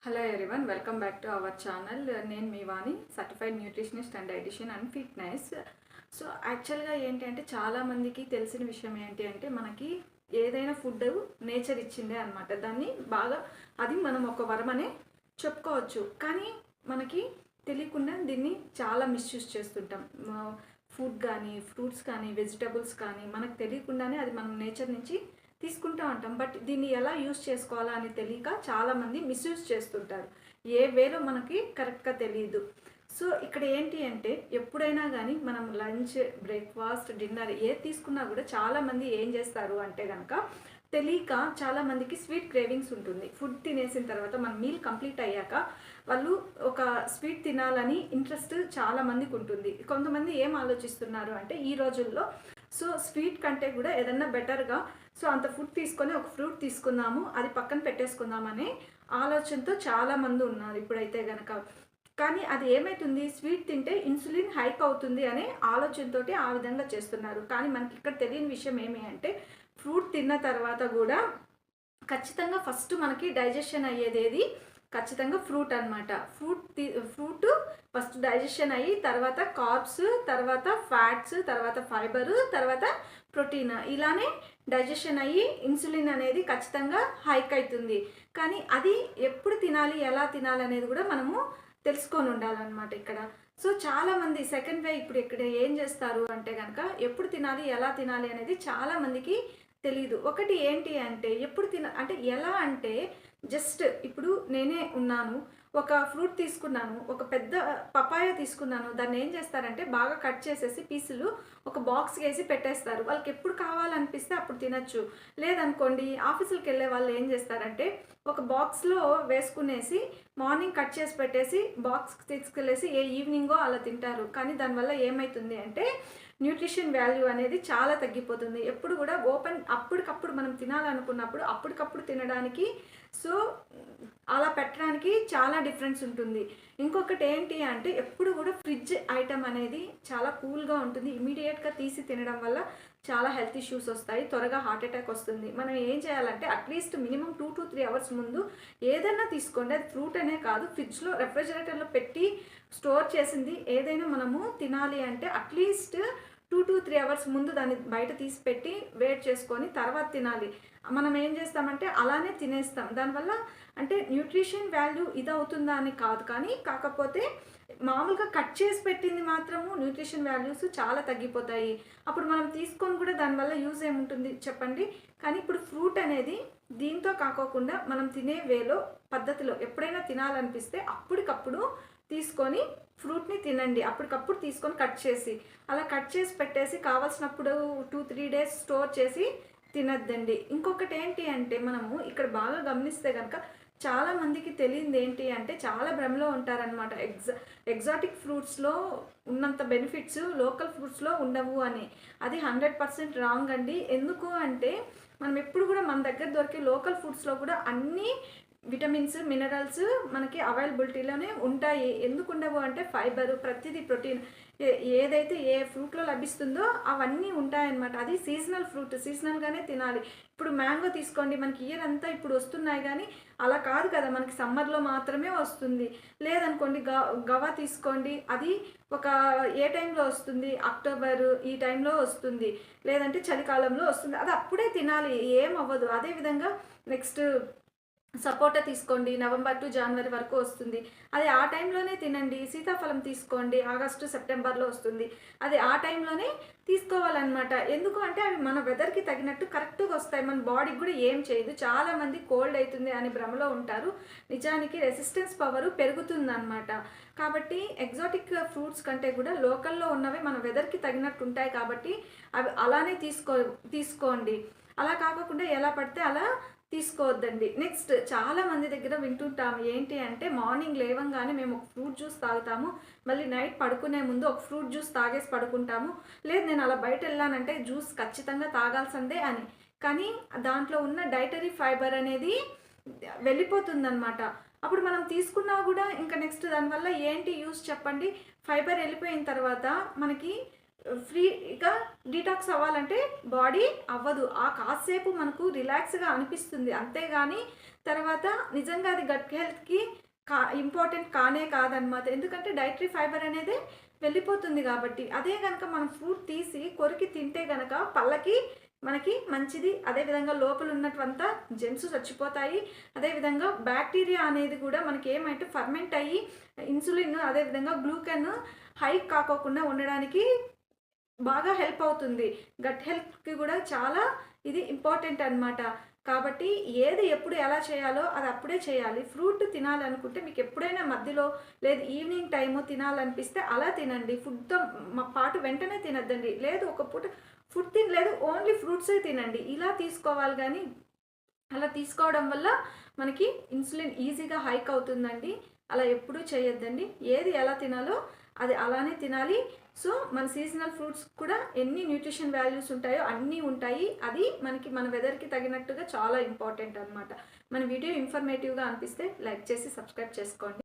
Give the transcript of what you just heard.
Hello everyone, welcome back to our channel. నేను మీ Vani, certified nutritionist and dietitian and fitness. So యాక్చువల్గా ఏంటి అంటే చాలామందికి తెలిసిన విషయం ఏంటి అంటే మనకి ఏదైనా ఫుడ్ నేచర్ ఇచ్చిందే అనమాట. దాన్ని బాగా అది మనం ఒక వరమనే చెప్పుకోవచ్చు. కానీ మనకి తెలియకుండా దీన్ని చాలా మిస్యూజ్ చేస్తుంటాం. ఫుడ్ కానీ, ఫ్రూట్స్ కానీ, వెజిటబుల్స్ కానీ మనకు తెలియకుండానే అది మనం నేచర్ నుంచి తీసుకుంటూ ఉంటాం. బట్ దీన్ని ఎలా యూస్ చేసుకోవాలా అని తెలియక చాలామంది మిస్యూజ్ చేస్తుంటారు. ఏ వేలో మనకి కరెక్ట్గా తెలియదు. సో ఇక్కడ ఏంటి అంటే ఎప్పుడైనా కానీ మనం లంచ్, బ్రేక్ఫాస్ట్, డిన్నర్ ఏది తీసుకున్నా కూడా చాలామంది ఏం చేస్తారు అంటే కనుక తెలియక చాలామందికి స్వీట్ క్రేవింగ్స్ ఉంటుంది. ఫుడ్ తినేసిన తర్వాత మన మీల్ కంప్లీట్ అయ్యాక వాళ్ళు ఒక స్వీట్ తినాలని ఇంట్రెస్ట్ చాలామందికి ఉంటుంది. కొంతమంది ఏం ఆలోచిస్తున్నారు అంటే ఈ రోజుల్లో సో స్వీట్ కంటే కూడా ఏదన్నా బెటర్గా సో అంత ఫుడ్ తీసుకొని ఒక ఫ్రూట్ తీసుకుందాము, అది పక్కన పెట్టేసుకుందామనే ఆలోచనతో చాలామంది ఉన్నారు ఇప్పుడైతే కనుక. కానీ అది ఏమవుతుంది, స్వీట్ తింటే ఇన్సులిన్ హైక్ అవుతుంది అనే ఆలోచనతో ఆ విధంగా చేస్తున్నారు. కానీ మనకి ఇక్కడ తెలియని విషయం ఏమి అంటే ఫ్రూట్ తిన్న తర్వాత కూడా ఖచ్చితంగా ఫస్ట్ మనకి డైజెషన్ అయ్యేది ఖచ్చితంగా ఫ్రూట్ అనమాట. ఫ్రూట్ ఫస్ట్ డైజెషన్ అయ్యి తర్వాత కార్బ్స్, తర్వాత ఫ్యాట్స్, తర్వాత ఫైబరు, తర్వాత ప్రోటీన్, ఇలానే డైజెషన్ అయ్యి ఇన్సులిన్ అనేది ఖచ్చితంగా హైక్ అవుతుంది. కానీ అది ఎప్పుడు తినాలి, ఎలా తినాలి అనేది కూడా మనము తెలుసుకొని ఉండాలన్నమాట ఇక్కడ. సో చాలామంది సెకండ్ వే ఇప్పుడు ఇక్కడ ఏం చేస్తారు అంటే కనుక ఎప్పుడు తినాలి, ఎలా తినాలి అనేది చాలామందికి తెలీదు. ఒకటి ఏంటి అంటే ఎప్పుడు అంటే ఎలా అంటే జస్ట్ ఇప్పుడు నేనే ఉన్నాను, ఒక ఫ్రూట్ తీసుకున్నాను, ఒక పెద్ద పపాయ తీసుకున్నాను, దాన్ని ఏం చేస్తారంటే బాగా కట్ చేసేసి పీసులు ఒక బాక్స్ వేసి పెట్టేస్తారు. వాళ్ళకి ఎప్పుడు కావాలనిపిస్తే అప్పుడు తినచ్చు. లేదనుకోండి ఆఫీసులకు వెళ్ళే వాళ్ళు ఏం చేస్తారంటే ఒక బాక్స్లో వేసుకునేసి మార్నింగ్ కట్ చేసి పెట్టేసి బాక్స్ తీసుకెళ్ళేసి ఈవినింగో అలా తింటారు. కానీ దానివల్ల ఏమవుతుంది అంటే న్యూట్రిషన్ వాల్యూ అనేది చాలా తగ్గిపోతుంది. ఎప్పుడు కూడా అప్పటికప్పుడు మనం తినాలనుకున్నప్పుడు అప్పటికప్పుడు తినడానికి సో అలా పెట్టడానికి చాలా డిఫరెన్స్ ఉంటుంది. ఇంకొకటి ఏంటి అంటే ఎప్పుడు కూడా ఫ్రిడ్జ్ ఐటమ్ అనేది చాలా కూల్గా ఉంటుంది. ఇమీడియట్గా తీసి తినడం వల్ల చాలా హెల్త్ ఇష్యూస్ వస్తాయి, త్వరగా హార్ట్ అటాక్ వస్తుంది. మనం ఏం చేయాలంటే అట్లీస్ట్ మినిమం 2 to 3 అవర్స్ ముందు ఏదైనా తీసుకోండి. అది ఫ్రూట్ అనే కాదు, ఫ్రిడ్జ్లో రెఫ్రిజిరేటర్లో పెట్టి స్టోర్ చేసింది ఏదైనా మనము తినాలి అంటే అట్లీస్ట్ 2 to 3 అవర్స్ ముందు దాన్ని బయట తీసి పెట్టి వేట్ చేసుకొని తర్వాత తినాలి. మనం ఏం చేస్తామంటే అలానే తినేస్తాం. దానివల్ల అంటే న్యూట్రిషన్ వాల్యూ ఇదవుతుందా అని కాదు, కానీ కాకపోతే మామూలుగా కట్ చేసి పెట్టింది మాత్రము న్యూట్రిషన్ వాల్యూస్ చాలా తగ్గిపోతాయి. అప్పుడు మనం తీసుకొని కూడా దానివల్ల యూజ్ ఏముంటుంది చెప్పండి. కానీ ఇప్పుడు ఫ్రూట్ అనేది దీంతో కాకోకుండా మనం తినే వేలో పద్ధతిలో ఎప్పుడైనా తినాలనిపిస్తే అప్పటికప్పుడు తీసుకొని ఫ్రూట్ని తినండి. అప్పటికప్పుడు తీసుకొని కట్ చేసి అలా కట్ చేసి పెట్టేసి కావాల్సినప్పుడు 2-3 డేస్ స్టోర్ చేసి తినద్దండి. ఇంకొకటి ఏంటి అంటే మనము ఇక్కడ బాగా గమనిస్తే కనుక చాలామందికి తెలియదు ఏంటి అంటే చాలా భ్రమలో ఉంటారనమాట. ఎగ్జాటిక్ ఫ్రూట్స్లో ఉన్నంత బెనిఫిట్స్ లోకల్ ఫ్రూట్స్లో ఉండవు అని. అది 100% రాంగ్ అండి. ఎందుకు అంటే మనం ఎప్పుడు కూడా మన దగ్గర దొరికే లోకల్ ఫుడ్స్లో కూడా అన్నీ విటమిన్స్, మినరల్స్ మనకి అవైలబిలిటీలోనే ఉంటాయి. ఎందుకు ఉండవు అంటే ఫైబరు, ప్రతిదీ ప్రోటీన్ ఏదైతే ఏ ఫ్రూట్లో లభిస్తుందో అవన్నీ ఉంటాయన్నమాట. అది సీజనల్ ఫ్రూట్, సీజనల్గానే తినాలి. ఇప్పుడు మ్యాంగో తీసుకోండి, మనకి ఇయర్ అంతా ఇప్పుడు వస్తున్నాయి కానీ అలా కాదు కదా, మనకి సమ్మర్లో మాత్రమే వస్తుంది. లేదనుకోండి గవా తీసుకోండి, అది ఒక ఏ టైంలో వస్తుంది, అక్టోబర్ ఈ టైంలో వస్తుంది, లేదంటే చలికాలంలో వస్తుంది, అది అప్పుడే తినాలి, ఏం అవ్వదు. అదేవిధంగా నెక్స్ట్ సపోటా తీసుకోండి, నవంబర్ టు జనవరి వరకు వస్తుంది, అది ఆ టైంలోనే తినండి. సీతాఫలం తీసుకోండి, ఆగస్టు సెప్టెంబర్లో వస్తుంది, అది ఆ టైంలోనే తీసుకోవాలన్నమాట. ఎందుకు అంటే అవి మన వెదర్కి తగినట్టు కరెక్ట్గా వస్తాయి, మన బాడీకి కూడా ఏం చేయదు. చాలామంది కోల్డ్ అవుతుంది అని భ్రమలో ఉంటారు, నిజానికి రెసిస్టెన్స్ పవరు పెరుగుతుందన్నమాట. కాబట్టి ఎగ్జాటిక్ ఫ్రూట్స్ కంటే కూడా లోకల్లో ఉన్నవి మన వెదర్కి తగినట్టు ఉంటాయి కాబట్టి అవి అలానే తీసుకోండి. అలా కాకుండా ఎలా పడితే అలా తీసుకోవద్దండి. నెక్స్ట్ చాలా మంది దగ్గర వింటుంటాము ఏంటి అంటే మార్నింగ్ లేవంగానే మేము ఒక ఫ్రూట్ జ్యూస్ తాగుతాము, మళ్ళీ నైట్ పడుకునే ముందు ఒక ఫ్రూట్ జ్యూస్ తాగేసి పడుకుంటాము, లేదు నేను అలా బయట వెళ్ళానంటే జ్యూస్ ఖచ్చితంగా తాగాల్సిందే అని. కానీ దాంట్లో ఉన్న డైటరీ ఫైబర్ అనేది వెళ్ళిపోతుందన్నమాట. అప్పుడు మనం తీసుకున్నా కూడా ఇంకా నెక్స్ట్ దానివల్ల ఏంటి యూస్ చెప్పండి. ఫైబర్ వెళ్ళిపోయిన తర్వాత మనకి ఫ్రీగా డీటాక్స్ అవ్వాలంటే బాడీ అవ్వదు. ఆ కాసేపు మనకు రిలాక్స్‌గా అనిపిస్తుంది. అంతేగాని తర్వాత నిజంగా అది గట్ హెల్త్‌కి ఇంపార్టెంట్ కానే కాదనమాట. ఎందుకంటే డైటరీ ఫైబర్ అనేది వెళ్ళిపోతుంది కాబట్టి. అదే గనక మనం ఫ్రూట్ తీసి కొరికి తింటే గనక పళ్ళకి మనకి మంచిది. అదేవిధంగా లోపల ఉన్నటువంతా జెమ్స్ చచ్చిపోతాయి. అదేవిధంగా బ్యాక్టీరియా అనేది కూడా మనకి ఏమంటే ఫర్మెంట్ అయ్యి ఇన్సులిన్ అదేవిధంగా గ్లూకెన్ హైక్ కాకోకుండా ఉండడానికి బాగా హెల్ప్ అవుతుంది. గట్ హెల్త్‌కి కూడా చాలా ఇది ఇంపార్టెంట్ అనమాట. కాబట్టి ఏది ఎప్పుడు ఎలా చేయాలో అది అప్పుడే చేయాలి. ఫ్రూట్ తినాలనుకుంటే మీకు ఎప్పుడైనా మధ్యలో లేదు ఈవినింగ్ టైము తినాలనిపిస్తే అలా తినండి. ఫుడ్‌తో పాటు వెంటనే తినొద్దండి. లేదు ఒక పూట ఫుడ్ తినలేదు ఓన్లీ ఫ్రూట్సే తినండి. ఇలా తీసుకోవాలి గానీ అలా తీసుకోవడం వల్ల మనకి ఇన్సులిన్ ఈజీగా హైక్ అవుతుందండి. అలా ఎప్పుడూ చేయొద్దండి. ఏది ఎలా తినాలో అది అలానే తినాలి. సో మన సీజనల్ ఫ్రూట్స్ కూడా ఎన్ని న్యూట్రిషన్ వాల్యూస్ ఉంటాయో అన్నీ ఉంటాయి. అది మనకి మన వెదర్‌కి తగినట్టుగా చాలా ఇంపార్టెంట్ అనమాట. మన వీడియో ఇన్ఫర్మేటివ్‌గా అనిపిస్తే లైక్ చేసి సబ్స్క్రైబ్ చేసుకోండి.